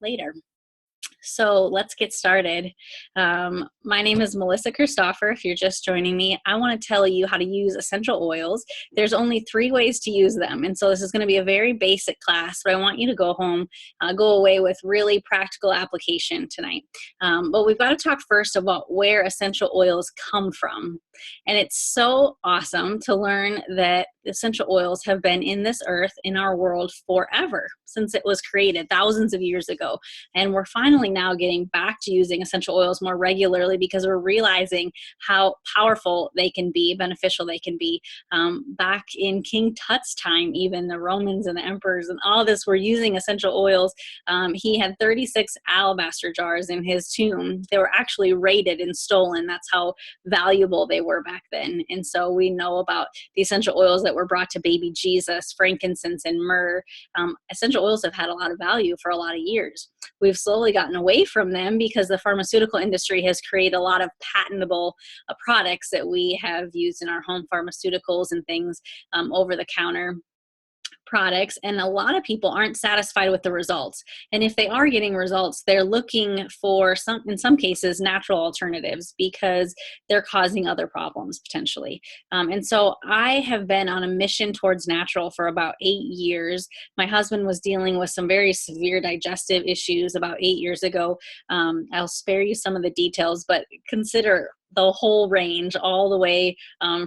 later. So let's get started. My name is Melissa Christopher. If you're just joining me, I want to tell you how to use essential oils. There's only 3 ways to use them. And so this is going to be a very basic class, but I want you to go home, go away with really practical application tonight. But we've got to talk first about where essential oils come from. And it's so awesome to learn that essential oils have been in this earth, in our world forever, since it was created thousands of years ago. And we're finally now getting back to using essential oils more regularly because we're realizing how powerful they can be, beneficial they can be. Back in King Tut's time, even the Romans and the emperors and all this were using essential oils. He had 36 alabaster jars in his tomb. They were actually raided and stolen. That's how valuable they were back then. And so we know about the essential oils that were brought to baby Jesus, frankincense and myrrh. Essential oils have had a lot of value for a lot of years. We've slowly gotten away from them because the pharmaceutical industry has created a lot of patentable products that we have used in our home, pharmaceuticals and things, over the counter products, and a lot of people aren't satisfied with the results. And if they are getting results, they're looking for in some cases, natural alternatives because they're causing other problems potentially. And so I have been on a mission towards natural for about 8 years. My husband was dealing with some very severe digestive issues about 8 years ago. I'll spare you some of the details, but consider the whole range, all the way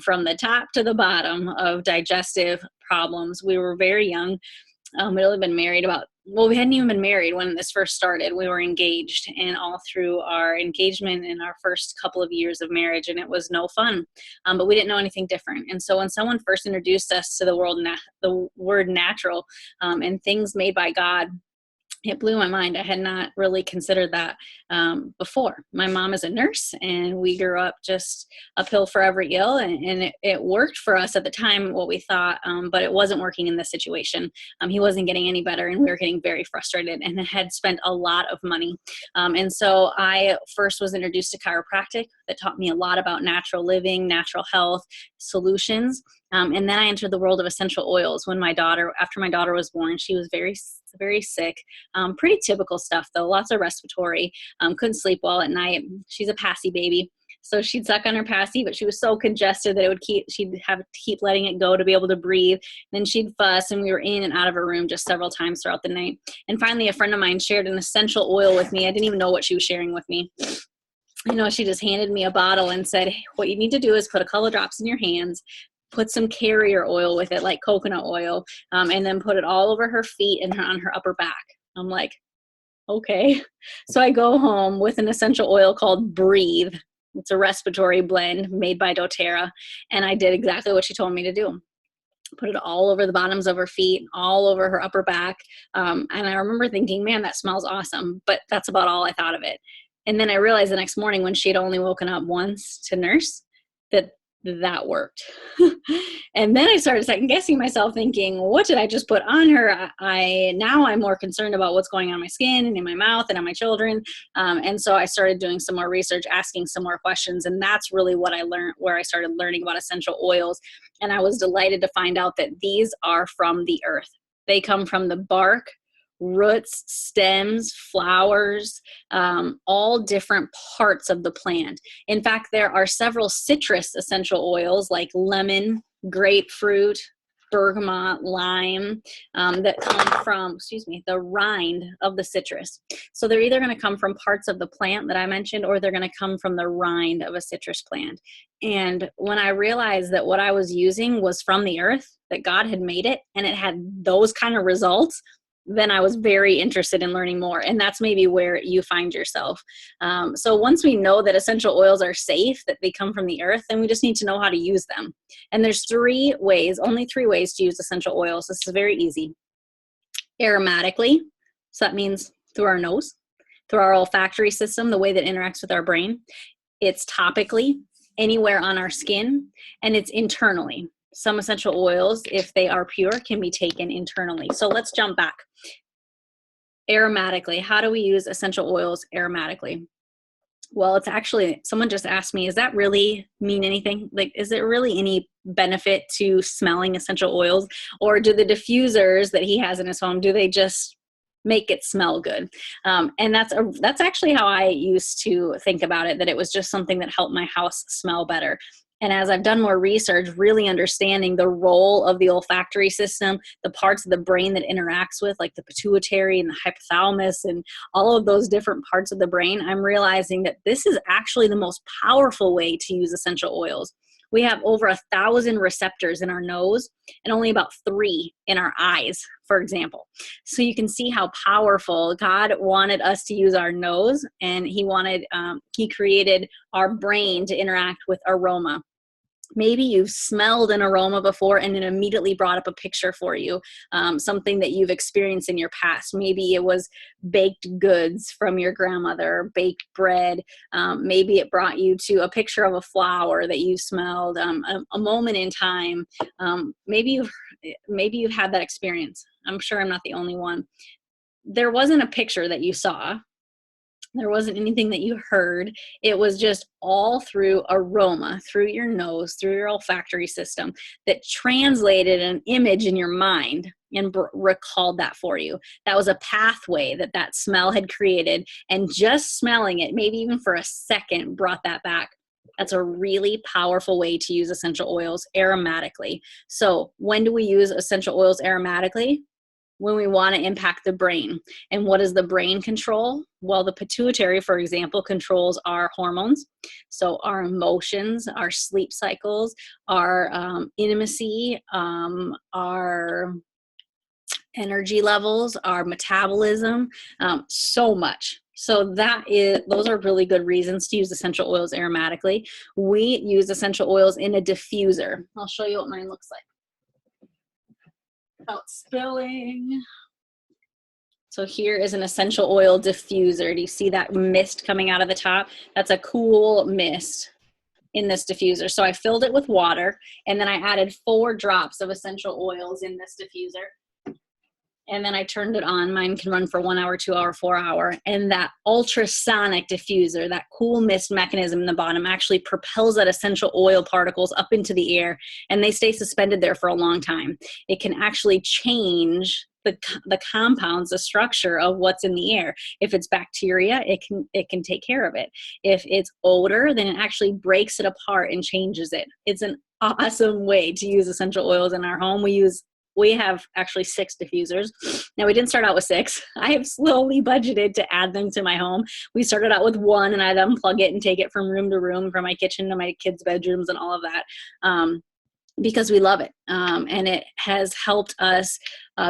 from the top to the bottom of digestive problems. We were very young. We'd only been married we hadn't even been married when this first started. We were engaged, and all through our engagement and our first couple of years of marriage, and it was no fun. But we didn't know anything different. And so when someone first introduced us to the word natural, and things made by God, it blew my mind. I had not really considered that before. My mom is a nurse, and we grew up just a pill for every ill, and it worked for us at the time, what we thought, but it wasn't working in this situation. He wasn't getting any better, and we were getting very frustrated and had spent a lot of money. And so I first was introduced to chiropractic that taught me a lot about natural living, natural health solutions. And then I entered the world of essential oils after my daughter was born. She was very, very sick. Pretty typical stuff though, lots of respiratory, couldn't sleep well at night. She's a passy baby. So she'd suck on her passy, but she was so congested that she'd have to keep letting it go to be able to breathe. Then she'd fuss, and we were in and out of her room just several times throughout the night. And finally, a friend of mine shared an essential oil with me. I didn't even know what she was sharing with me. She just handed me a bottle and said, hey, what you need to do is put a couple of drops in your hands, put some carrier oil with it, like coconut oil, and then put it all over her feet and on her upper back. I'm like, okay. So I go home with an essential oil called Breathe. It's a respiratory blend made by doTERRA. And I did exactly what she told me to do. Put it all over the bottoms of her feet, all over her upper back. And I remember thinking, man, that smells awesome. But that's about all I thought of it. And then I realized the next morning when she had only woken up once to nurse that worked. And then I started second guessing myself, thinking, what did I just put on her? Now I'm more concerned about what's going on in my skin and in my mouth and on my children. And so I started doing some more research, asking some more questions. And that's really what I learned, where I started learning about essential oils. And I was delighted to find out that these are from the earth. They come from the bark, roots, stems, flowers, all different parts of the plant. In fact, there are several citrus essential oils like lemon, grapefruit, bergamot, lime, that come from, the rind of the citrus. So they're either going to come from parts of the plant that I mentioned, or they're going to come from the rind of a citrus plant. And when I realized that what I was using was from the earth, that God had made it, and it had those kind of results, then I was very interested in learning more. And that's maybe where you find yourself. So once we know that essential oils are safe, that they come from the earth, then we just need to know how to use them. And there's only three ways to use essential oils. This is very easy. Aromatically, so that means through our nose, through our olfactory system, the way that interacts with our brain. It's topically, anywhere on our skin, and it's internally. Some essential oils, if they are pure, can be taken internally. So let's jump back. Aromatically, how do we use essential oils aromatically? Well, it's actually, someone just asked me, does that really mean anything? Like, is there really any benefit to smelling essential oils? Or do the diffusers that he has in his home, do they just make it smell good. And that's actually how I used to think about it, that it was just something that helped my house smell better. And as I've done more research, really understanding the role of the olfactory system, the parts of the brain that interacts with, like the pituitary and the hypothalamus and all of those different parts of the brain, I'm realizing that this is actually the most powerful way to use essential oils. We have over 1,000 receptors in our nose and only about 3 in our eyes, for example. So you can see how powerful God wanted us to use our nose, and he created our brain to interact with aroma. Maybe you've smelled an aroma before and it immediately brought up a picture for you, something that you've experienced in your past. Maybe it was baked goods from your grandmother, baked bread. Maybe it brought you to a picture of a flower that you smelled, a moment in time. Maybe you've had that experience. I'm sure I'm not the only one. There wasn't a picture that you saw. There wasn't anything that you heard. It was just all through aroma, through your nose, through your olfactory system, that translated an image in your mind and recalled that for you. That was a pathway that smell had created, and just smelling it, maybe even for a second, brought that back. That's a really powerful way to use essential oils aromatically. So when do we use essential oils aromatically? When we want to impact the brain. And what does the brain control? Well, the pituitary, for example, controls our hormones. So our emotions, our sleep cycles, our intimacy, our energy levels, our metabolism, so much. So those are really good reasons to use essential oils aromatically. We use essential oils in a diffuser. I'll show you what mine looks like. Without spilling. So here is an essential oil diffuser. Do you see that mist coming out of the top? That's a cool mist in this diffuser. So I filled it with water, and then I added 4 drops of essential oils in this diffuser. And then I turned it on. Mine can run for 1 hour, 2 hour, 4 hour. And that ultrasonic diffuser, that cool mist mechanism in the bottom, actually propels that essential oil particles up into the air, and they stay suspended there for a long time. It can actually change the compounds, the structure of what's in the air. If it's bacteria, it can take care of it. If it's odor, then it actually breaks it apart and changes it. It's an awesome way to use essential oils in our home. We have actually 6 diffusers. Now, we didn't start out with 6. I have slowly budgeted to add them to my home. We started out with 1, and I'd unplug it and take it from room to room, from my kitchen to my kids' bedrooms and all of that, because we love it. And it has helped us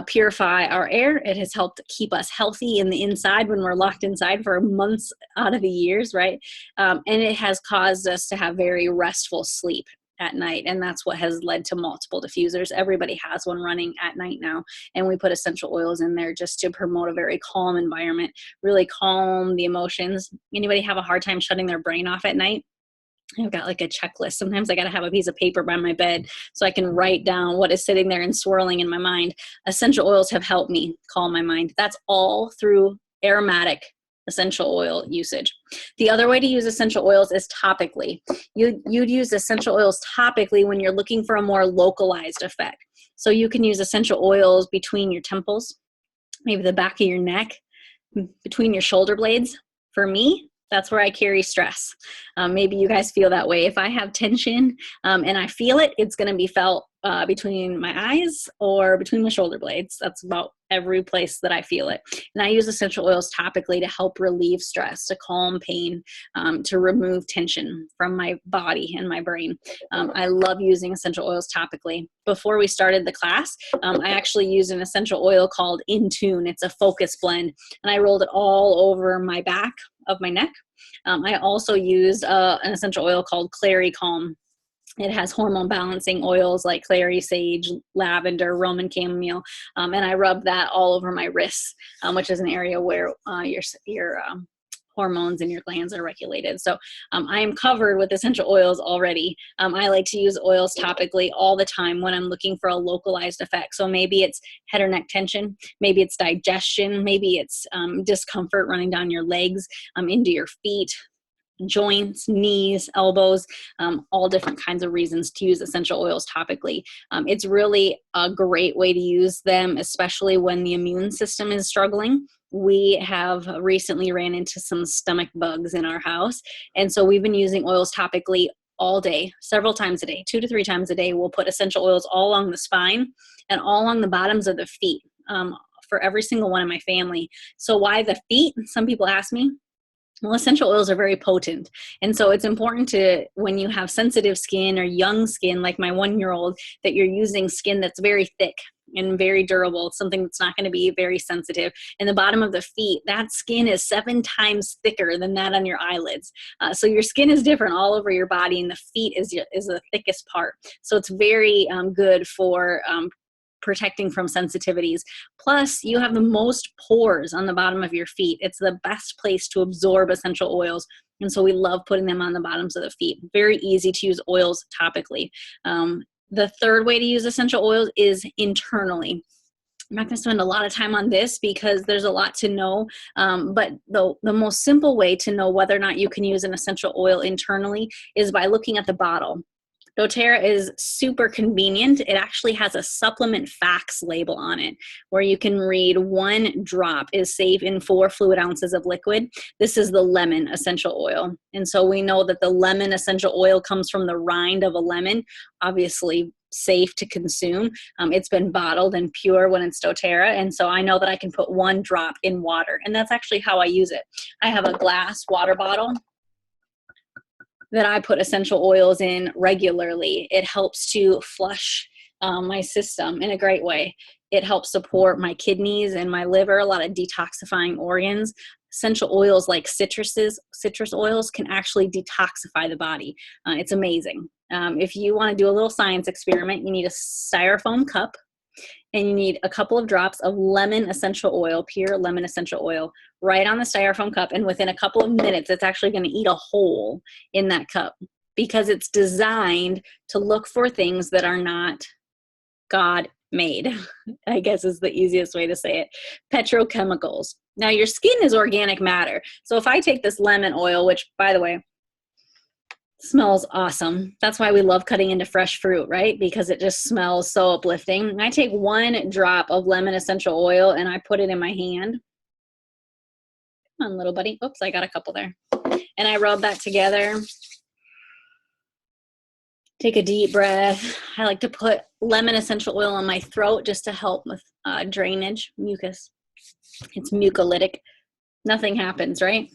purify our air. It has helped keep us healthy in the inside when we're locked inside for months out of the years, right? And it has caused us to have very restful sleep at night, and that's what has led to multiple diffusers. Everybody has one running at night now, and we put essential oils in there just to promote a very calm environment, really calm the emotions. Anybody have a hard time shutting their brain off at night? I've got like a checklist. Sometimes I got to have a piece of paper by my bed so I can write down what is sitting there and swirling in my mind. Essential oils have helped me calm my mind. That's all through aromatic essential oil usage. The other way to use essential oils is topically. You'd use essential oils topically when you're looking for a more localized effect. So you can use essential oils between your temples, maybe the back of your neck, between your shoulder blades. For me, that's where I carry stress. Maybe you guys feel that way. If I have tension and I feel it, it's going to be felt between my eyes or between my shoulder blades. That's about every place that I feel it. And I use essential oils topically to help relieve stress, to calm pain, to remove tension from my body and my brain. I love using essential oils topically. Before we started the class, I actually used an essential oil called Intune. It's a focus blend, and I rolled it all over my back of my neck. I also used an essential oil called Clary Calm. It has hormone balancing oils like clary, sage, lavender, Roman chamomile, and I rubbed that all over my wrists, which is an area where your hormones and your glands are regulated. So I am covered with essential oils already. I like to use oils topically all the time when I'm looking for a localized effect. So maybe it's head or neck tension, maybe it's digestion, maybe it's discomfort running down your legs, into your feet, joints, knees, elbows, all different kinds of reasons to use essential oils topically. It's really a great way to use them, especially when the immune system is struggling. We have recently ran into some stomach bugs in our house, and so we've been using oils topically all day, several times a day, 2 to 3 times a day. We'll put essential oils all along the spine and all along the bottoms of the feet, for every single one in my family. So why the feet? Some people ask me. Well, essential oils are very potent. And so it's important to, when you have sensitive skin or young skin, like my 1-year-old, that you're using skin that's very thick and very durable, something that's not going to be very sensitive. And the bottom of the feet, that skin is 7 times thicker than that on your eyelids. So your skin is different all over your body, and the feet is the thickest part. So it's very good for protecting from sensitivities. Plus, you have the most pores on the bottom of your feet. It's the best place to absorb essential oils. And so we love putting them on the bottoms of the feet. Very easy to use oils topically. The third way to use essential oils is internally. I'm not going to spend a lot of time on this because there's a lot to know, but the most simple way to know whether or not you can use an essential oil internally is by looking at the bottle. doTERRA is super convenient. It actually has a supplement facts label on it where you can read 1 drop is safe in 4 fluid ounces of liquid. This is the lemon essential oil. And so we know that the lemon essential oil comes from the rind of a lemon, obviously safe to consume. It's been bottled and pure when it's doTERRA. And so I know that I can put 1 drop in water. And that's actually how I use it. I have a glass water bottle that I put essential oils in regularly. It helps to flush my system in a great way. It helps support my kidneys and my liver, a lot of detoxifying organs. Essential oils like citrus oils can actually detoxify the body. It's amazing. If you want to do a little science experiment, you need a styrofoam cup, and you need a couple of drops of lemon essential oil, pure lemon essential oil, right on the styrofoam cup. And within a couple of minutes, it's actually going to eat a hole in that cup because it's designed to look for things that are not God made, I guess is the easiest way to say it. Petrochemicals. Now, your skin is organic matter. So if I take this lemon oil, which, by the way, smells awesome. That's why we love cutting into fresh fruit, right? Because it just smells so uplifting. I take 1 drop of lemon essential oil and I put it in my hand. Come on, little buddy. Oops, I got a couple there. And I rub that together. Take a deep breath. I like to put lemon essential oil on my throat just to help with drainage, mucus. It's mucolytic. Nothing happens, right?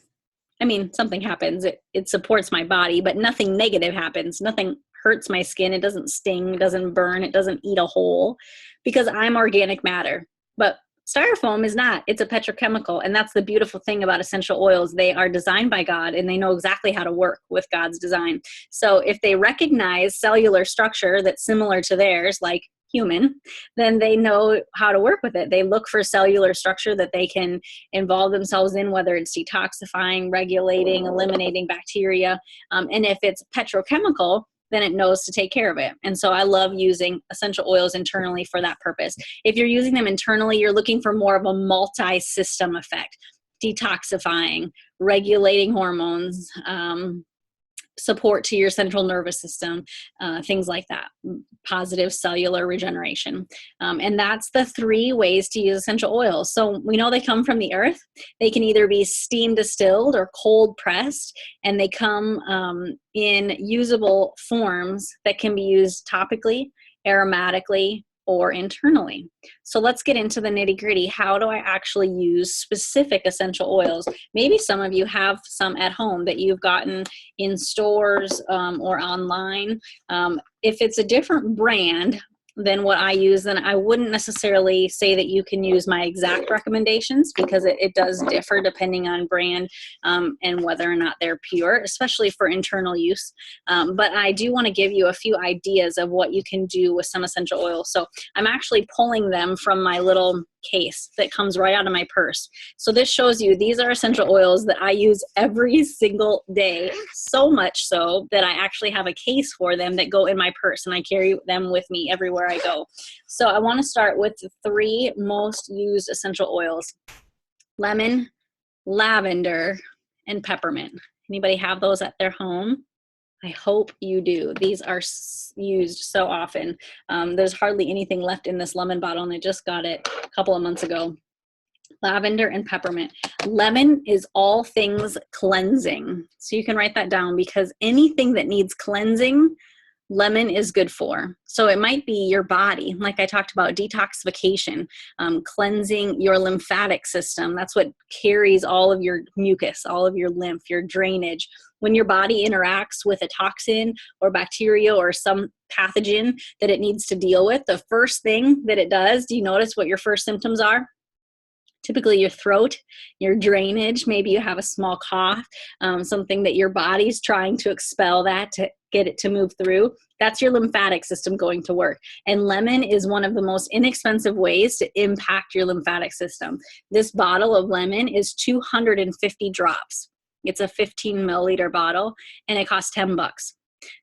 I mean, something happens. It supports my body, but nothing negative happens. Nothing hurts my skin. It doesn't sting. It doesn't burn. It doesn't eat a hole because I'm organic matter. But styrofoam is not. It's a petrochemical. And that's the beautiful thing about essential oils. They are designed by God, and they know exactly how to work with God's design. So if they recognize cellular structure that's similar to theirs, like human, then they know how to work with it. They look for cellular structure that they can involve themselves in, whether it's detoxifying, regulating, eliminating bacteria. And if it's petrochemical, then it knows to take care of it. And so I love using essential oils internally for that purpose. If you're using them internally, you're looking for more of a multi-system effect, detoxifying, regulating hormones, support to your central nervous system, things like that, positive cellular regeneration. And that's the 3 ways to use essential oils. So we know they come from the earth. They can either be steam distilled or cold pressed, and they come in usable forms that can be used topically, aromatically, or internally. So let's get into the nitty gritty. How do I actually use specific essential oils? Maybe some of you have some at home that you've gotten in stores or online. If it's a different brand than what I use, then I wouldn't necessarily say that you can use my exact recommendations because it does differ depending on brand and whether or not they're pure, especially for internal use. But I do want to give you a few ideas of what you can do with some essential oils. So I'm actually pulling them from my little case that comes right out of my purse. So this shows you these are essential oils that I use every single day, so much so that I actually have a case for them that go in my purse, and I carry them with me everywhere I go. So I want to start with the 3 most used essential oils: lemon, lavender, and peppermint. Anybody have those at their home? I hope you do. These are used so often. There's hardly anything left in this lemon bottle, and I just got it a couple of months ago. Lavender and peppermint. Lemon is all things cleansing. So you can write that down, because anything that needs cleansing, lemon is good for. So it might be your body, like I talked about, detoxification, cleansing your lymphatic system. That's what carries all of your mucus, all of your lymph, your drainage. When your body interacts with a toxin or bacteria or some pathogen that it needs to deal with, the first thing that it does, do you notice what your first symptoms are? Typically your throat, your drainage, maybe you have a small cough, something that your body's trying to expel that to get it to move through. That's your lymphatic system going to work. And lemon is one of the most inexpensive ways to impact your lymphatic system. This bottle of lemon is 250 drops. It's a 15 milliliter bottle, and it costs $10.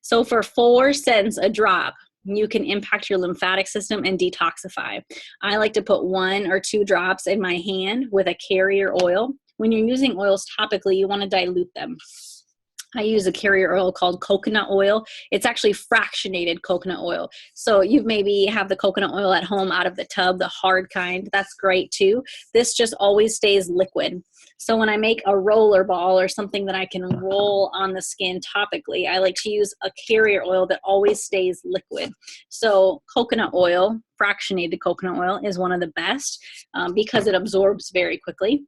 So for 4 cents a drop, you can impact your lymphatic system and detoxify. I like to put 1 or 2 drops in my hand with a carrier oil. When you're using oils topically, you want to dilute them. I use a carrier oil called coconut oil. It's actually fractionated coconut oil. So you maybe have the coconut oil at home out of the tub, the hard kind. That's great too. This just always stays liquid. So when I make a roller ball or something that I can roll on the skin topically, I like to use a carrier oil that always stays liquid. So coconut oil, fractionated coconut oil, is one of the best because it absorbs very quickly.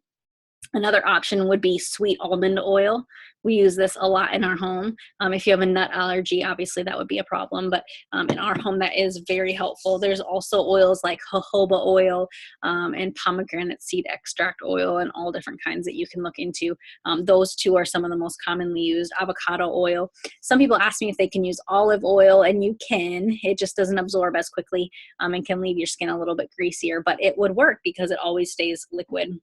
Another option would be sweet almond oil. We use this a lot in our home. If you have a nut allergy, obviously that would be a problem, but in our home that is very helpful. There's also oils like jojoba oil and pomegranate seed extract oil and all different kinds that you can look into. Those 2 are some of the most commonly used. Avocado oil. Some people ask me if they can use olive oil, and you can. It just doesn't absorb as quickly and can leave your skin a little bit greasier, but it would work because it always stays liquid.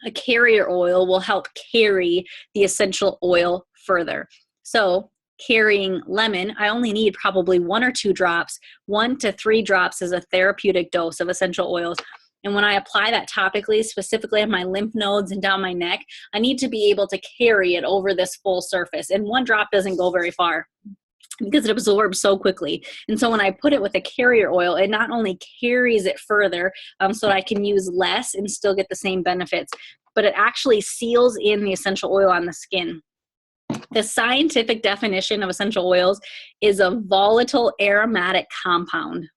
A carrier oil will help carry the essential oil further. So carrying lemon, I only need probably 1 or 2 drops. 1 to 3 drops is a therapeutic dose of essential oils. And when I apply that topically, specifically on my lymph nodes and down my neck, I need to be able to carry it over this full surface. And 1 drop doesn't go very far, because it absorbs so quickly. And so when I put it with a carrier oil, it not only carries it further so that I can use less and still get the same benefits, but it actually seals in the essential oil on the skin. The scientific definition of essential oils is a volatile aromatic compound.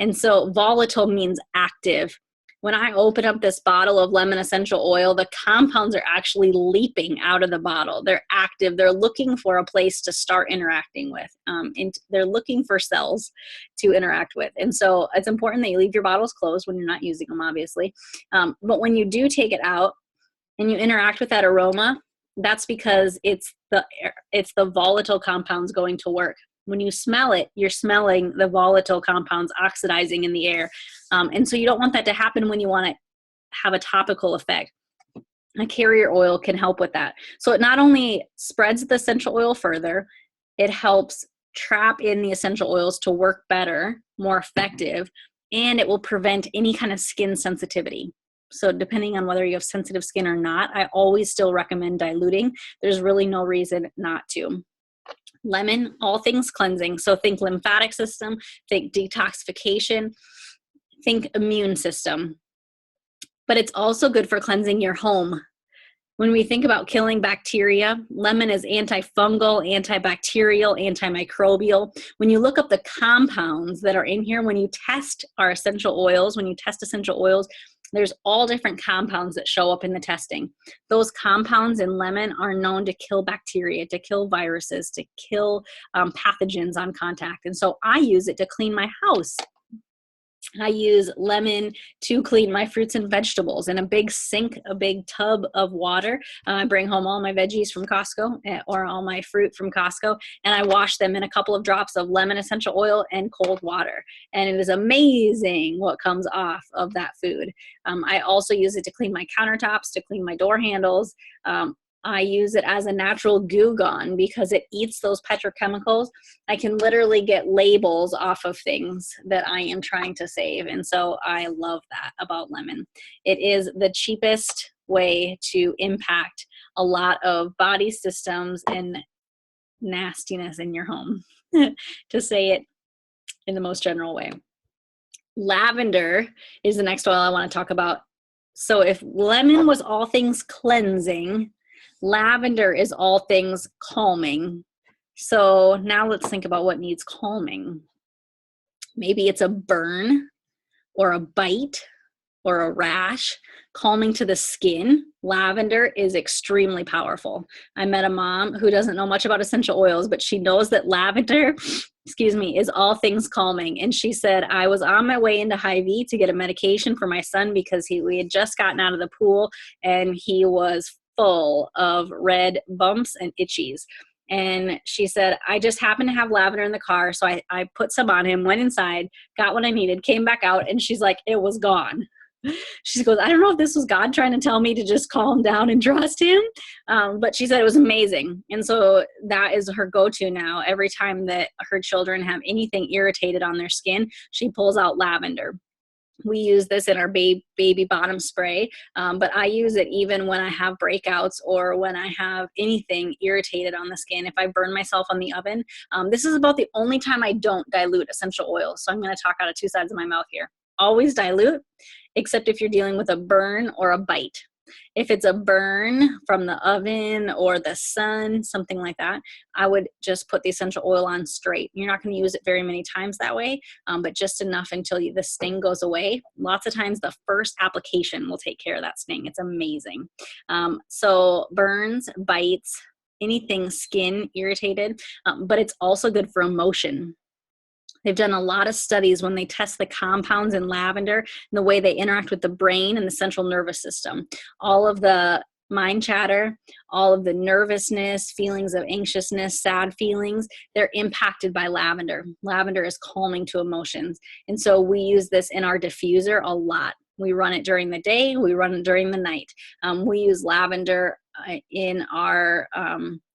And so volatile means active. When I open up this bottle of lemon essential oil, the compounds are actually leaping out of the bottle. They're active. They're looking for a place to start interacting with. And they're looking for cells to interact with. And so it's important that you leave your bottles closed when you're not using them, obviously. But when you do take it out and you interact with that aroma, that's because it's the volatile compounds going to work. When you smell it, you're smelling the volatile compounds oxidizing in the air. And so you don't want that to happen when you want to have a topical effect. A carrier oil can help with that. So it not only spreads the essential oil further, it helps trap in the essential oils to work better, more effective, and it will prevent any kind of skin sensitivity. So depending on whether you have sensitive skin or not, I always still recommend diluting. There's really no reason not to. Lemon, all things cleansing. So think lymphatic system, think detoxification, think immune system. But it's also good for cleansing your home. When we think about killing bacteria, lemon is antifungal, antibacterial, antimicrobial. When you look up the compounds that are in here, when you test our essential oils, when you test essential oils, there's all different compounds that show up in the testing. Those compounds in lemon are known to kill bacteria, to kill viruses, to kill pathogens on contact. And so I use it to clean my house. I use lemon to clean my fruits and vegetables in a big sink, a big tub of water. I bring home all my veggies from Costco or all my fruit from Costco, and I wash them in a couple of drops of lemon essential oil and cold water. And it is amazing what comes off of that food. I also use it to clean my countertops, to clean my door handles. I use it as a natural Goo Gone because it eats those petrochemicals. I can literally get labels off of things that I am trying to save. And so I love that about lemon. It is the cheapest way to impact a lot of body systems and nastiness in your home, to say it in the most general way. Lavender is the next oil I want to talk about. So if lemon was all things cleansing, lavender is all things calming. So now let's think about what needs calming. Maybe it's a burn or a bite or a rash, calming to the skin. Lavender is extremely powerful. I met a mom who doesn't know much about essential oils, but she knows that lavender, is all things calming. And she said, I was on my way into Hy-Vee to get a medication for my son because we had just gotten out of the pool and he was full of red bumps and itchies. And she said, I just happened to have lavender in the car. So I put some on him, went inside, got what I needed, came back out, and she's like, it was gone. She goes, I don't know if this was God trying to tell me to just calm down and trust him. But she said it was amazing. And so that is her go-to now. Every time that her children have anything irritated on their skin, she pulls out lavender. We use this in our baby bottom spray, but I use it even when I have breakouts or when I have anything irritated on the skin. If I burn myself on the oven, this is about the only time I don't dilute essential oils. So I'm going to talk out of two sides of my mouth here. Always dilute, except if you're dealing with a burn or a bite. If it's a burn from the oven or the sun, something like that, I would just put the essential oil on straight. You're not going to use it very many times that way, but just enough until the sting goes away. Lots of times the first application will take care of that sting. It's amazing. So burns, bites, anything skin irritated, but it's also good for emotion. They've done a lot of studies when they test the compounds in lavender and the way they interact with the brain and the central nervous system. All of the mind chatter, all of the nervousness, feelings of anxiousness, sad feelings, they're impacted by lavender. Lavender is calming to emotions. And so we use this in our diffuser a lot. We run it during the day, we run it during the night. We use lavender in our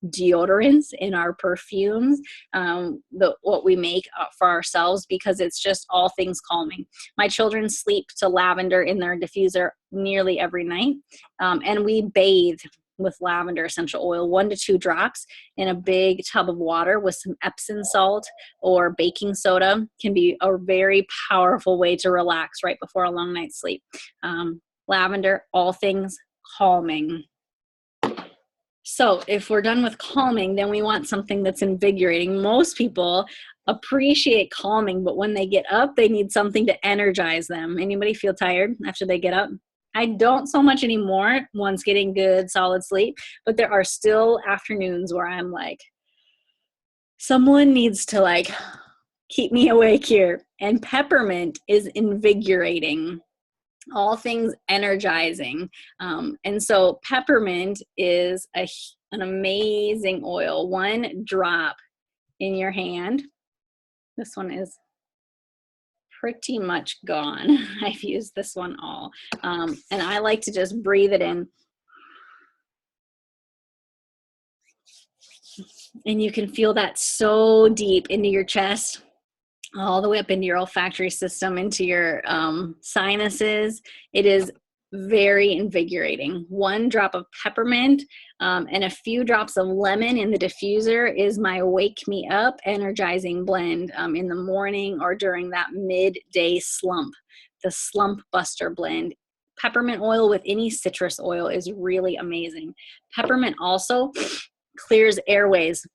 deodorants, in our perfumes, what we make for ourselves, because it's just all things calming. My children sleep to lavender in their diffuser nearly every night, and we bathe with lavender essential oil, 1 to 2 drops in a big tub of water with some Epsom salt or baking soda. Can be a very powerful way to relax right before a long night's sleep. Lavender, all things calming. So if we're done with calming, then we want something that's invigorating. Most people appreciate calming, but when they get up, they need something to energize them. Anybody feel tired after they get up? I don't so much anymore once getting good, solid sleep, but there are still afternoons where I'm like, someone needs to keep me awake here. And peppermint is invigorating. All things energizing. And so peppermint is an amazing oil. 1 drop in your hand. This one is pretty much gone. I've used this one all. And I like to just breathe it in. And you can feel that so deep into your chest, all the way up into your olfactory system, into your sinuses. It is very invigorating. 1 drop of peppermint and a few drops of lemon in the diffuser is my wake me up energizing blend in the morning or during that midday slump, the slump buster blend. Peppermint oil with any citrus oil is really amazing. Peppermint also clears airways.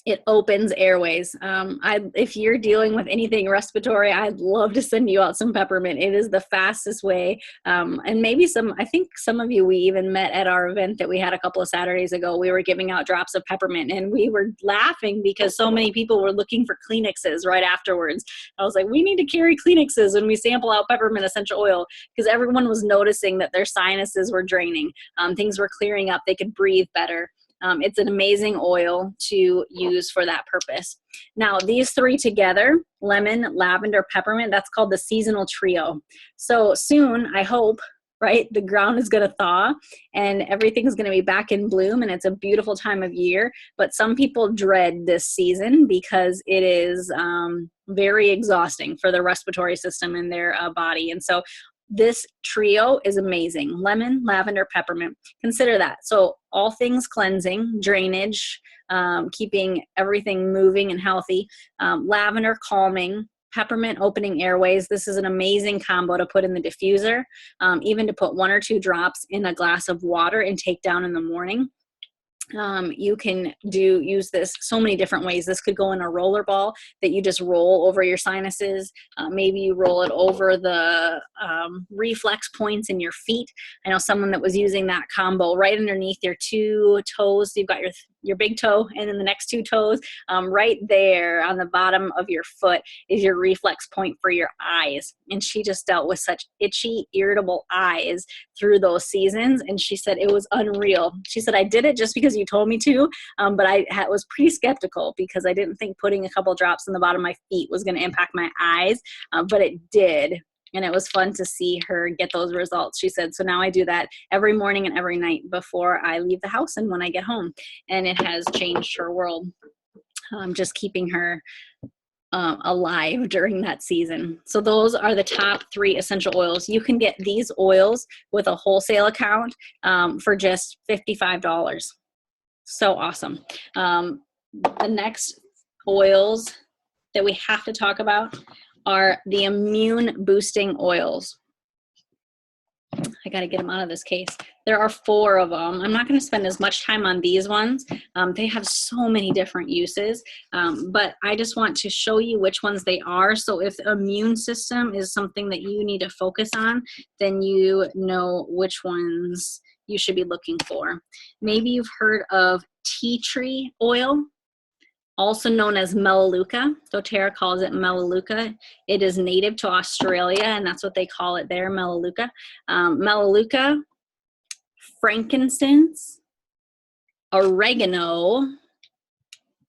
It opens airways. If you're dealing with anything respiratory, I'd love to send you out some peppermint. It is the fastest way. And maybe I think some of you, we even met at our event that we had a couple of Saturdays ago. We were giving out drops of peppermint and we were laughing because so many people were looking for Kleenexes right afterwards. I was like, we need to carry Kleenexes when we sample out peppermint essential oil, because everyone was noticing that their sinuses were draining. Things were clearing up. They could breathe better. It's an amazing oil to use for that purpose. Now, these 3 together, lemon, lavender, peppermint, that's called the seasonal trio. So soon, I hope, right, the ground is going to thaw and everything's going to be back in bloom, and it's a beautiful time of year. But some people dread this season because it is very exhausting for the respiratory system in their body. And so This trio is amazing. Lemon, lavender, peppermint. Consider that. So all things cleansing, drainage, keeping everything moving and healthy. Lavender, calming. Peppermint, opening airways. This is an amazing combo to put in the diffuser, even to put 1 or 2 drops in a glass of water and take down in the morning. You can use this so many different ways. This could go in a roller ball that you just roll over your sinuses. Maybe you roll it over the reflex points in your feet. I know someone that was using that combo right underneath your 2 toes. You've got your big toe and then the next 2 toes. Right there on the bottom of your foot is your reflex point for your eyes. And she just dealt with such itchy, irritable eyes through those seasons. And she said it was unreal. She said, I did it just because you told me to, but I was pretty skeptical because I didn't think putting a couple drops on the bottom of my feet was going to impact my eyes, but it did. And it was fun to see her get those results. She said, so now I do that every morning and every night before I leave the house and when I get home. And it has changed her world, just keeping her alive during that season. So those are the top 3 essential oils. You can get these oils with a wholesale account for just $55. So awesome. The next oils that we have to talk about are the immune boosting oils. I got to get them out of this case. There are 4 of them. I'm not going to spend as much time on these ones. They have so many different uses, but I just want to show you which ones they are. So if the immune system is something that you need to focus on, then you know which ones you should be looking for. Maybe you've heard of tea tree oil, also known as Melaleuca. doTERRA calls it Melaleuca. It is native to Australia, and that's what they call it there, Melaleuca. Melaleuca, frankincense, oregano,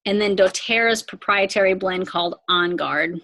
and then doTERRA's proprietary blend called On Guard.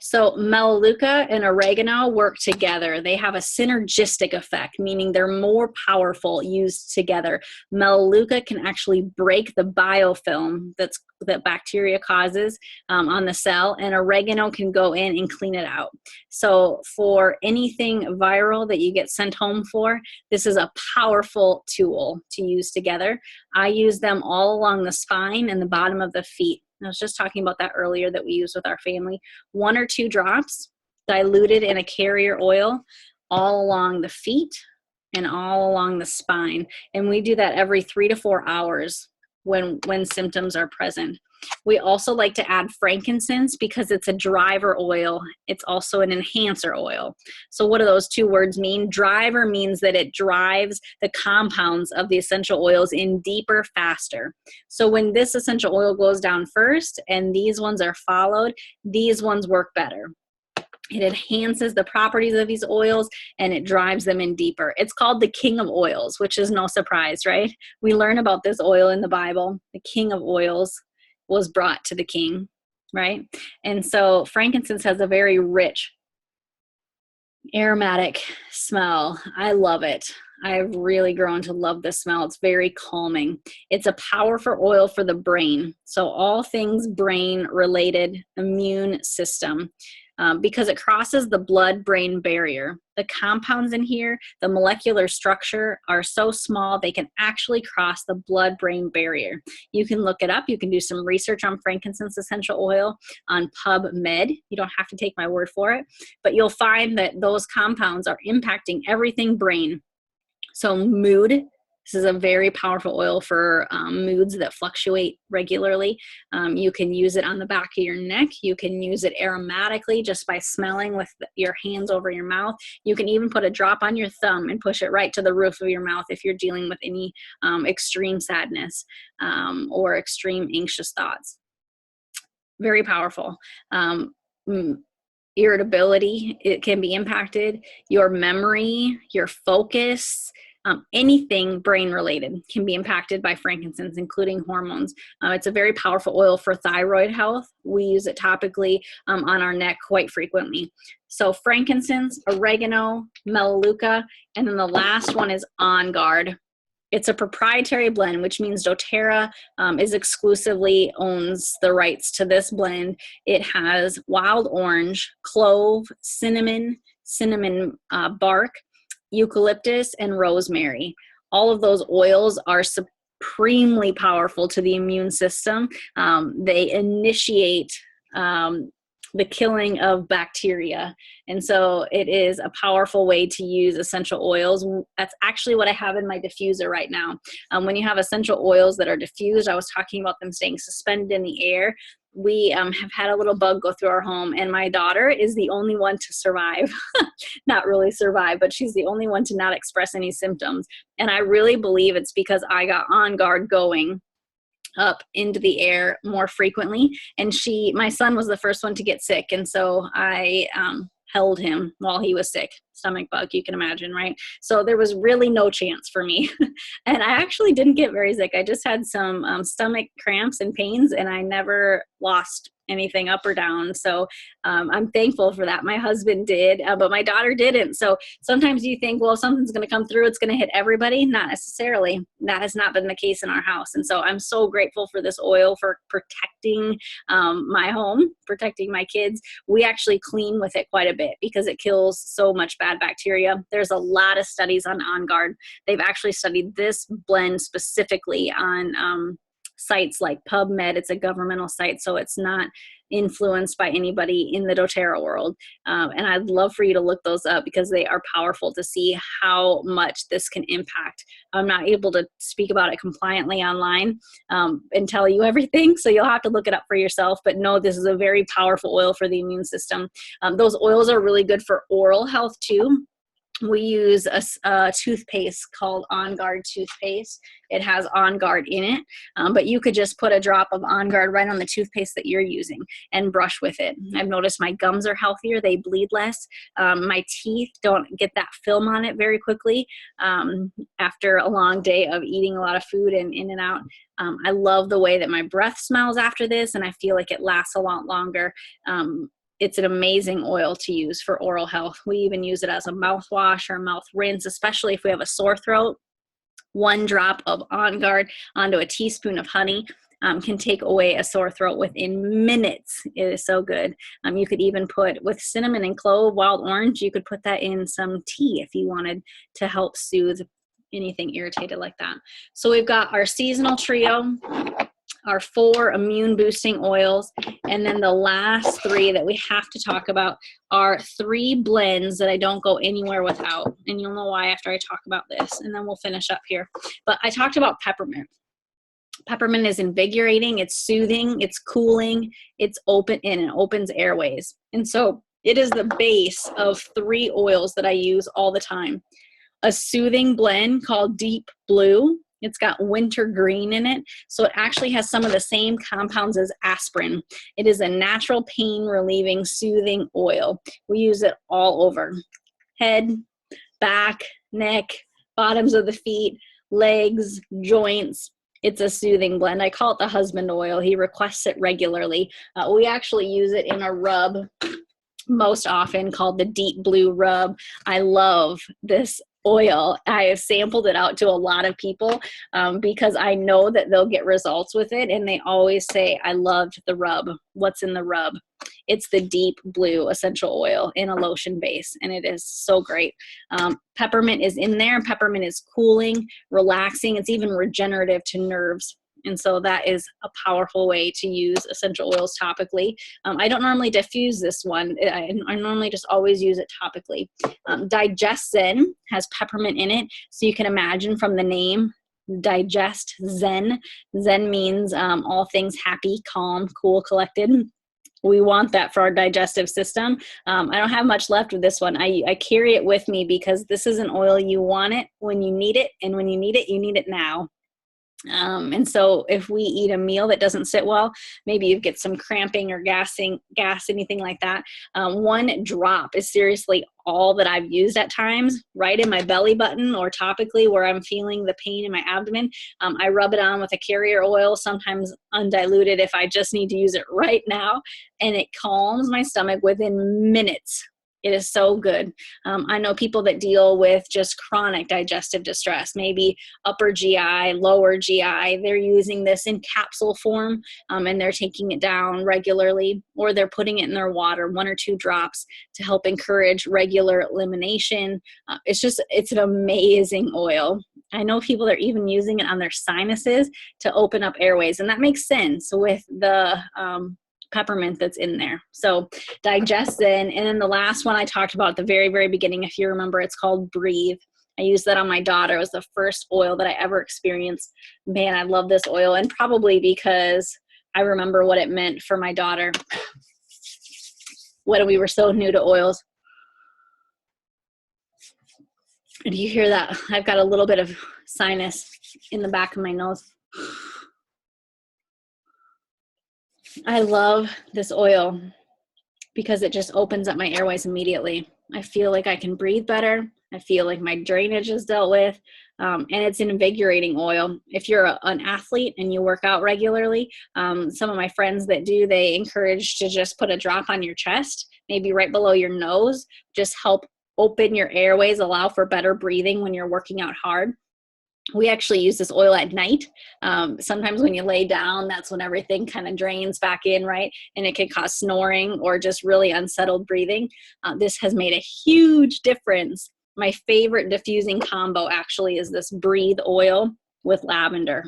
So Melaleuca and oregano work together. They have a synergistic effect, meaning they're more powerful used together. Melaleuca can actually break the biofilm that bacteria causes on the cell, and oregano can go in and clean it out. So for anything viral that you get sent home for, this is a powerful tool to use together. I use them all along the spine and the bottom of the feet. I was just talking about that earlier that we use with our family. 1 or 2 drops diluted in a carrier oil all along the feet and all along the spine. And we do that every 3 to 4 hours when symptoms are present. We also like to add frankincense because it's a driver oil. It's also an enhancer oil. So what do those 2 words mean? Driver means that it drives the compounds of the essential oils in deeper, faster. So when this essential oil goes down first and these ones are followed, these ones work better. It enhances the properties of these oils and it drives them in deeper. It's called the king of oils, which is no surprise, right? We learn about this oil in the Bible. The king of oils was brought to the king, right? And so frankincense has a very rich aromatic smell. I love it. I've really grown to love this smell. It's very calming. It's a powerful oil for the brain. So all things brain related, immune system. Because it crosses the blood-brain barrier. The compounds in here, the molecular structure are so small they can actually cross the blood-brain barrier. You can look it up. You can do some research on frankincense essential oil on PubMed. You don't have to take my word for it, but you'll find that those compounds are impacting everything brain. So mood. This is a very powerful oil for moods that fluctuate regularly. You can use it on the back of your neck. You can use it aromatically just by smelling with your hands over your mouth. You can even put a drop on your thumb and push it right to the roof of your mouth if you're dealing with any extreme sadness or extreme anxious thoughts. Very powerful. Irritability, it can be impacted. Your memory, your focus, anything brain related can be impacted by frankincense, including hormones. It's a very powerful oil for thyroid health. We use it topically on our neck quite frequently. So frankincense, oregano, Melaleuca, and then the last one is On Guard. It's a proprietary blend, which means doTERRA is exclusively owns the rights to this blend. It has wild orange, clove, cinnamon, cinnamon bark, eucalyptus, and rosemary. All of those oils are supremely powerful to the immune system. They initiate the killing of bacteria. And so it is a powerful way to use essential oils. That's actually what I have in my diffuser right now. When you have essential oils that are diffused, I was talking about them staying suspended in the air. We have had a little bug go through our home, and my daughter is the only one to survive. Not really survive, but she's the only one to not express any symptoms. And I really believe it's because I got On Guard going up into the air more frequently. And my son was the first one to get sick. And so I held him while he was sick. Stomach bug, you can imagine, right? So there was really no chance for me. And I actually didn't get very sick. I just had some stomach cramps and pains, and I never lost anything up or down. So I'm thankful for that. My husband did, but my daughter didn't. So sometimes you think, well, if something's going to come through, it's going to hit everybody. Not necessarily. That has not been the case in our house. And so I'm so grateful for this oil for protecting my home, protecting my kids. We actually clean with it quite a bit because it kills so much bad bacteria. There's a lot of studies on Guard. They've actually studied this blend specifically on sites like PubMed. It's a governmental site, so it's not influenced by anybody in the doTERRA world. And I'd love for you to look those up because they are powerful to see how much this can impact. I'm not able to speak about it compliantly online and tell you everything, so you'll have to look it up for yourself. But no, this is a very powerful oil for the immune system. Those oils are really good for oral health too. We use a toothpaste called On Guard toothpaste. It has On Guard in it, but you could just put a drop of On Guard right on the toothpaste that you're using and brush with it. I've noticed my gums are healthier. They bleed less. My teeth don't get that film on it very quickly after a long day of eating a lot of food and in and out. I love the way that my breath smells after this, and I feel like it lasts a lot longer. It's an amazing oil to use for oral health. We even use it as a mouthwash or mouth rinse, especially if we have a sore throat. 1 drop of On Guard onto a teaspoon of honey can take away a sore throat within minutes. It is so good. You could even put, with cinnamon and clove, wild orange, you could put that in some tea if you wanted to help soothe anything irritated like that. So we've got our seasonal trio, our 4 immune boosting oils, and then the last 3 that we have to talk about are 3 blends that I don't go anywhere without, and you'll know why after I talk about this, and then we'll finish up here. But I talked about peppermint. Peppermint is invigorating, it's soothing, it's cooling, it's open, and it opens airways. And so it is the base of 3 oils that I use all the time. A soothing blend called Deep Blue. It's got wintergreen in it, so it actually has some of the same compounds as aspirin. It is a natural pain relieving, soothing oil. We use it all over. Head, back, neck, bottoms of the feet, legs, joints. It's a soothing blend. I call it the husband oil. He requests it regularly. We actually use it in a rub most often called the Deep Blue Rub. I love this oil. I have sampled it out to a lot of people because I know that they'll get results with it, and they always say, I loved the rub. What's in the rub? It's the Deep Blue essential oil in a lotion base, and it is so great. Peppermint is in there. Peppermint is cooling, relaxing. It's even regenerative to nerves. And so that is a powerful way to use essential oils topically. I don't normally diffuse this one. I normally just always use it topically. Digest Zen has peppermint in it. So you can imagine from the name, Digest Zen. Zen means all things happy, calm, cool, collected. We want that for our digestive system. I don't have much left with this one. I carry it with me because this is an oil you want it when you need it. And when you need it now. And so if we eat a meal that doesn't sit well, maybe you get some cramping or gas, anything like that. 1 drop is seriously all that I've used at times, right in my belly button or topically where I'm feeling the pain in my abdomen. I rub it on with a carrier oil, sometimes undiluted if I just need to use it right now, and it calms my stomach within minutes. It is so good. I know people that deal with just chronic digestive distress, maybe upper GI, lower GI. They're using this in capsule form, and they're taking it down regularly, or they're putting it in their water, 1 or 2 drops, to help encourage regular elimination. It's an amazing oil. I know people that are even using it on their sinuses to open up airways, and that makes sense with the peppermint that's in there. So Digestin. And then the last one I talked about at the very, very beginning, if you remember, it's called Breathe. I used that on my daughter. It was the first oil that I ever experienced. Man, I love this oil, and probably because I remember what it meant for my daughter when we were so new to oils. And you hear that? I've got a little bit of sinus in the back of my nose. I love this oil because it just opens up my airways immediately. I feel like I can breathe better. I feel like my drainage is dealt with, and it's an invigorating oil. If you're an athlete and you work out regularly, some of my friends that do, they encourage to just put a drop on your chest, maybe right below your nose, just help open your airways, allow for better breathing when you're working out hard. We actually use this oil at night. Sometimes when you lay down, that's when everything kind of drains back in, right? And it can cause snoring or just really unsettled breathing. This has made a huge difference. My favorite diffusing combo actually is this Breathe oil with lavender.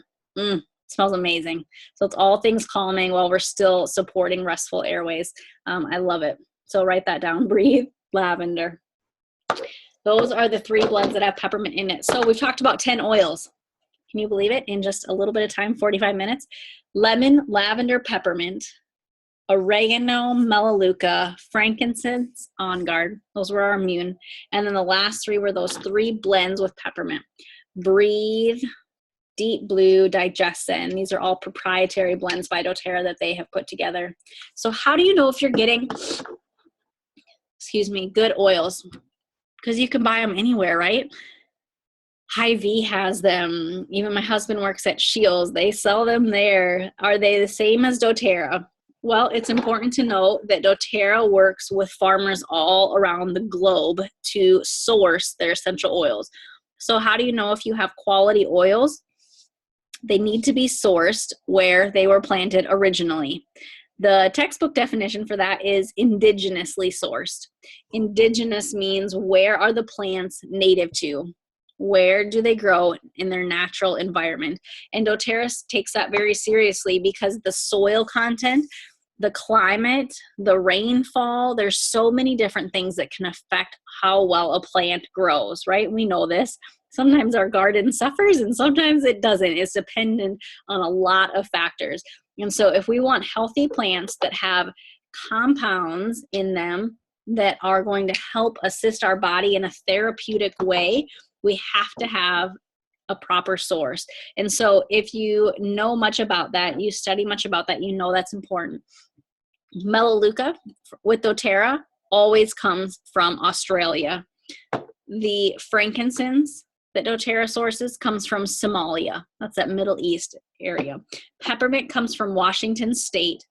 Smells amazing. So it's all things calming while we're still supporting restful airways. I love it. So write that down, Breathe, lavender. Those are the 3 blends that have peppermint in it. So we've talked about 10 oils. Can you believe it? In just a little bit of time, 45 minutes. Lemon, lavender, peppermint, oregano, melaleuca, frankincense, on guard. Those were our immune. And then the last 3 were those 3 blends with peppermint. Breathe, Deep Blue, Digestin. These are all proprietary blends by doTERRA that they have put together. So how do you know if you're getting, good oils? Because you can buy them anywhere, right? Hy-Vee has them. Even my husband works at Shields. They sell them there. Are they the same as doTERRA? Well, it's important to know that doTERRA works with farmers all around the globe to source their essential oils. So how do you know if you have quality oils? They need to be sourced where they were planted originally. The textbook definition for that is indigenously sourced. Indigenous means where are the plants native to? Where do they grow in their natural environment? And doTERRA takes that very seriously because the soil content, the climate, the rainfall, there's so many different things that can affect how well a plant grows, right? We know this. Sometimes our garden suffers and sometimes it doesn't. It's dependent on a lot of factors. And so if we want healthy plants that have compounds in them that are going to help assist our body in a therapeutic way, we have to have a proper source. And so if you know much about that, you study much about that, you know that's important. Melaleuca with doTERRA always comes from Australia. The frankincense that doTERRA sources comes from Somalia. That's that Middle East area. Peppermint comes from Washington State.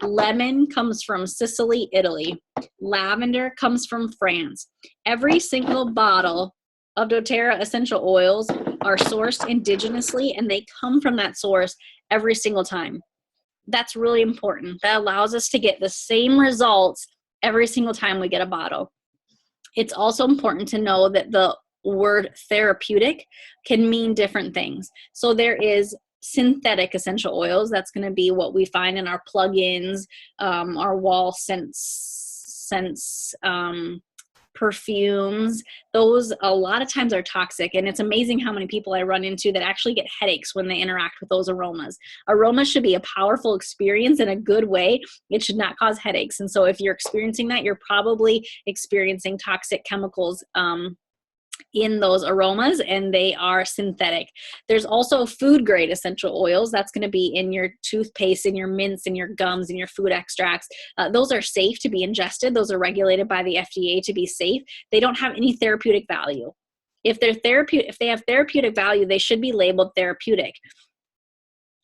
Lemon comes from Sicily, Italy. Lavender comes from France. Every single bottle of doTERRA essential oils are sourced indigenously, and they come from that source every single time. That's really important. That allows us to get the same results every single time we get a bottle. It's also important to know that the word therapeutic can mean different things. So there is synthetic essential oils. That's going to be what we find in our plugins, our wall scents, perfumes. Those a lot of times are toxic, and it's amazing how many people I run into that actually get headaches when they interact with those aromas. Aromas should be a powerful experience in a good way. It should not cause headaches. And so if you're experiencing that, you're probably experiencing toxic chemicals in those aromas, and they are synthetic. There's also food grade essential oils. That's going to be in your toothpaste, in your mints, in your gums, in your food extracts. Those are safe to be ingested. Those are regulated by the FDA to be safe. They don't have any therapeutic value. If they have therapeutic value, they should be labeled therapeutic.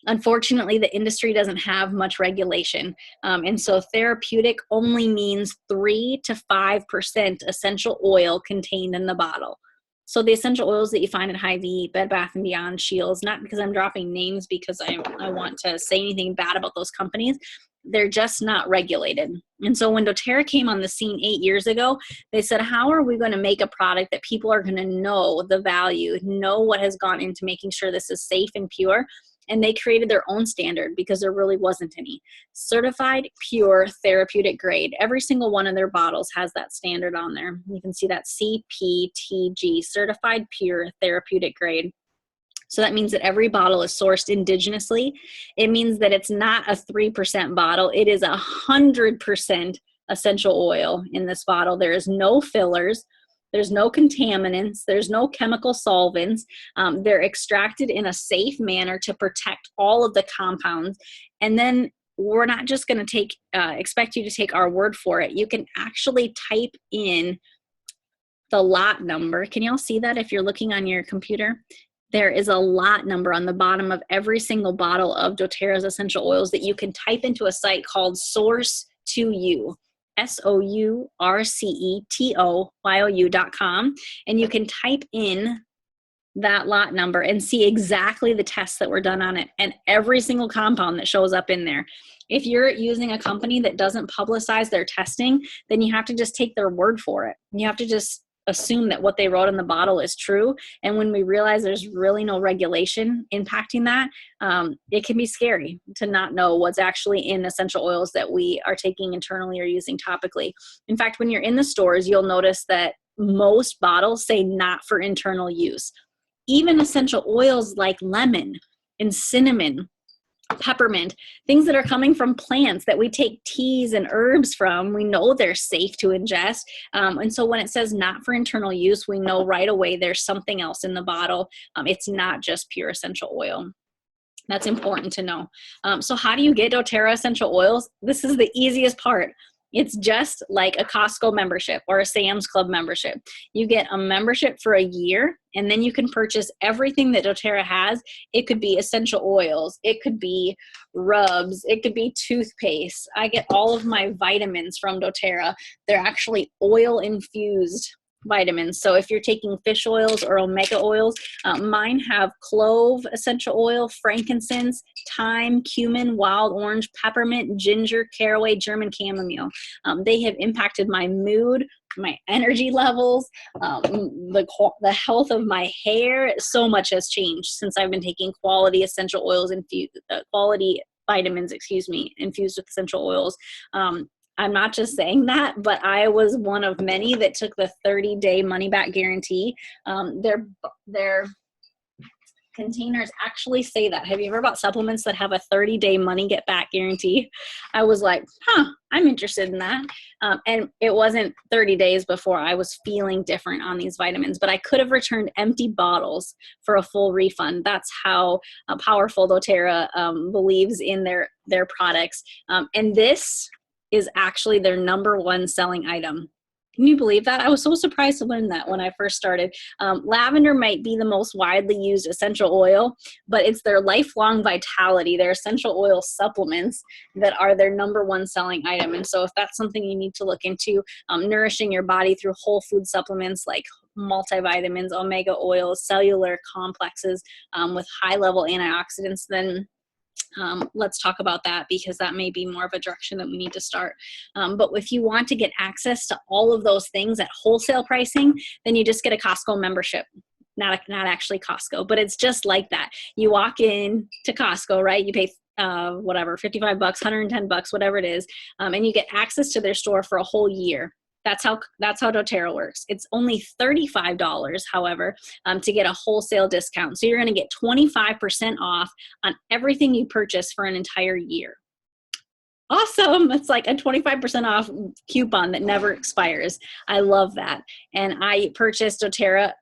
Unfortunately, the industry doesn't have much regulation. And so therapeutic only means 3 to 5% essential oil contained in the bottle. So the essential oils that you find at Hy-Vee, Bed Bath & Beyond, Shields, not because I'm dropping names because I want to say anything bad about those companies, they're just not regulated. And so when doTERRA came on the scene 8 years ago, they said, how are we going to make a product that people are going to know the value, know what has gone into making sure this is safe and pure? And they created their own standard because there really wasn't any. Certified Pure Therapeutic Grade. Every single one of their bottles has that standard on there. You can see that CPTG, Certified Pure Therapeutic Grade. So that means that every bottle is sourced indigenously. It means that it's not a 3% bottle. It is 100% essential oil in this bottle. There is no fillers. There's no contaminants. There's no chemical solvents. They're extracted in a safe manner to protect all of the compounds. And then we're not just going to expect you to take our word for it. You can actually type in the lot number. Can y'all see that if you're looking on your computer? There is a lot number on the bottom of every single bottle of doTERRA's essential oils that you can type into a site called Source2You, SOURCETOYOU.com, and you can type in that lot number and see exactly the tests that were done on it and every single compound that shows up in there. If you're using a company that doesn't publicize their testing, then you have to just take their word for it. You have to just assume that what they wrote in the bottle is true. And when we realize there's really no regulation impacting that, it can be scary to not know what's actually in essential oils that we are taking internally or using topically. In fact, when you're in the stores, you'll notice that most bottles say not for internal use. Even essential oils like lemon and cinnamon, peppermint, things that are coming from plants that we take teas and herbs from, we know they're safe to ingest. And so when it says not for internal use, we know right away there's something else in the bottle. It's not just pure essential oil. That's important to know. So how do you get doTERRA essential oils? This is the easiest part. It's just like a Costco membership or a Sam's Club membership. You get a membership for a year, and then you can purchase everything that doTERRA has. It could be essential oils. It could be rubs. It could be toothpaste. I get all of my vitamins from doTERRA. They're actually oil-infused vitamins. So if you're taking fish oils or omega oils, mine have clove essential oil, frankincense, thyme, cumin, wild orange, peppermint, ginger, caraway, German chamomile. They have impacted my mood, my energy levels, the health of my hair. So much has changed since I've been taking quality essential oils quality vitamins, infused with essential oils. I'm not just saying that, but I was one of many that took the 30-day money-back guarantee. Their containers actually say that. Have you ever bought supplements that have a 30-day money-get-back guarantee? I was like, I'm interested in that. And it wasn't 30 days before I was feeling different on these vitamins, but I could have returned empty bottles for a full refund. That's how powerful doTERRA believes in their products. And this is actually their #1 selling item. Can you believe that? I was so surprised to learn that when I first started. Lavender might be the most widely used essential oil, but it's their Lifelong Vitality, their essential oil supplements that are their #1 selling item. And so if that's something you need to look into, nourishing your body through whole food supplements like multivitamins, omega oils, cellular complexes with high-level antioxidants, then let's talk about that, because that may be more of a direction that we need to start. But if you want to get access to all of those things at wholesale pricing, then you just get a Costco membership. Not actually Costco, but it's just like that. You walk in to Costco, right? You pay $55, $110, whatever it is, and you get access to their store for a whole year. That's how doTERRA works. It's only $35, however, to get a wholesale discount. So you're going to get 25% off on everything you purchase for an entire year. Awesome. It's like a 25% off coupon that never expires. I love that. And I purchased doTERRA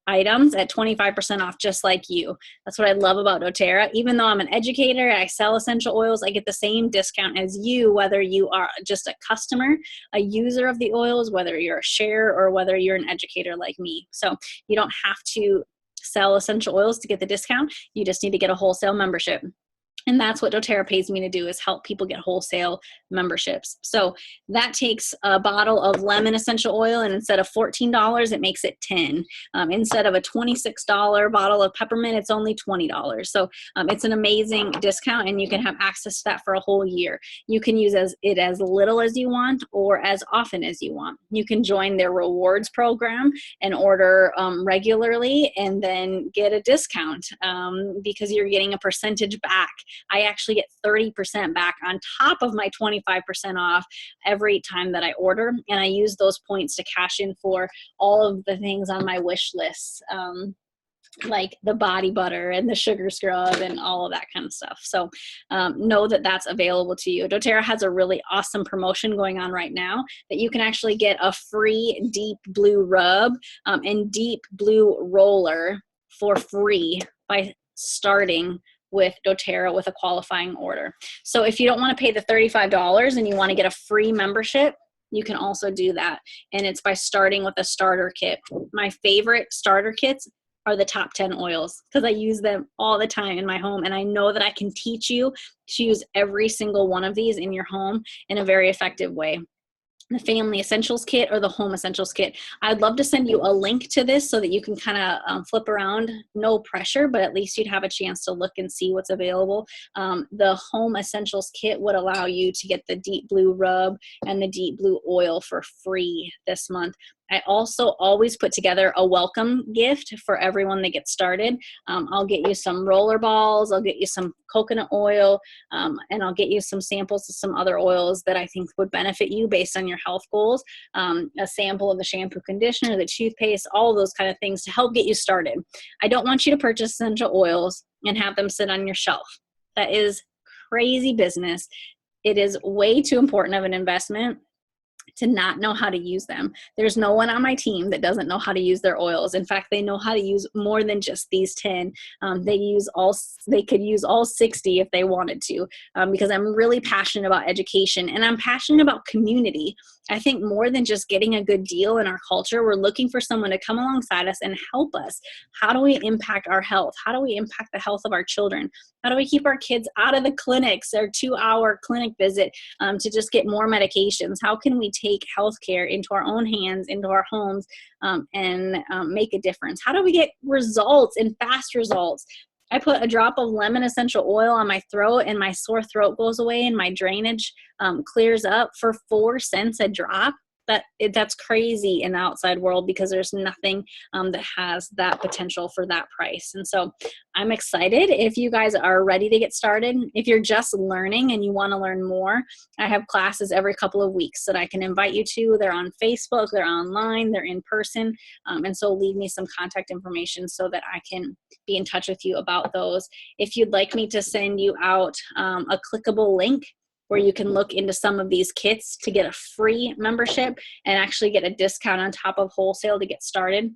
items at 25% off, just like you. That's what I love about doTERRA. Even though I'm an educator, I sell essential oils, I get the same discount as you, whether you are just a customer, a user of the oils, whether you're a sharer, or whether you're an educator like me. So you don't have to sell essential oils to get the discount. You just need to get a wholesale membership. And that's what doTERRA pays me to do, is help people get wholesale memberships. So that takes a bottle of lemon essential oil, and instead of $14, it makes it $10. Instead of a $26 bottle of peppermint, it's only $20. So it's an amazing discount, and you can have access to that for a whole year. You can use it as little as you want or as often as you want. You can join their rewards program and order regularly and then get a discount because you're getting a percentage back. I actually get 30% back on top of my 25% off every time that I order. And I use those points to cash in for all of the things on my wish list, like the body butter and the sugar scrub and all of that kind of stuff. So know that that's available to you. doTERRA has a really awesome promotion going on right now that you can actually get a free deep blue rub and deep blue roller for free by starting with doTERRA with a qualifying order. So if you don't want to pay the $35 and you want to get a free membership, you can also do that. And it's by starting with a starter kit. My favorite starter kits are the top 10 oils because I use them all the time in my home. And I know that I can teach you to use every single one of these in your home in a very effective way. The Family Essentials Kit or the Home Essentials Kit. I'd love to send you a link to this so that you can kind of flip around. No pressure, but at least you'd have a chance to look and see what's available. The Home Essentials Kit would allow you to get the deep blue rub and the deep blue oil for free this month. I also always put together a welcome gift for everyone that gets started. I'll get you some roller balls, I'll get you some coconut oil, and I'll get you some samples of some other oils that I think would benefit you based on your health goals. A sample of the shampoo, conditioner, the toothpaste, all of those kind of things to help get you started. I don't want you to purchase essential oils and have them sit on your shelf. That is crazy business. It is way too important of an investment to not know how to use them. There's no one on my team that doesn't know how to use their oils. In fact, they know how to use more than just these 10. They could use all 60 if they wanted to, because I'm really passionate about education and I'm passionate about community. I think more than just getting a good deal in our culture, we're looking for someone to come alongside us and help us. How do we impact our health? How do we impact the health of our children? How do we keep our kids out of the clinics, their 2-hour clinic visit to just get more medications? How can we take healthcare into our own hands, into our homes, and make a difference? How do we get results and fast results? I put a drop of lemon essential oil on my throat and my sore throat goes away and my drainage clears up for 4 cents a drop. That's crazy in the outside world because there's nothing that has that potential for that price. And so I'm excited if you guys are ready to get started. If you're just learning and you want to learn more, I have classes every couple of weeks that I can invite you to. They're on Facebook, they're online, they're in person. And so leave me some contact information so that I can be in touch with you about those. If you'd like me to send you out a clickable link where you can look into some of these kits to get a free membership and actually get a discount on top of wholesale to get started,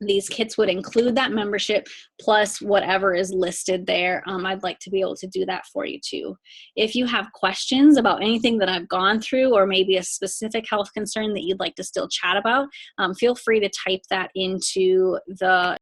these kits would include that membership plus whatever is listed there. I'd like to be able to do that for you too. If you have questions about anything that I've gone through or maybe a specific health concern that you'd like to still chat about, feel free to type that into the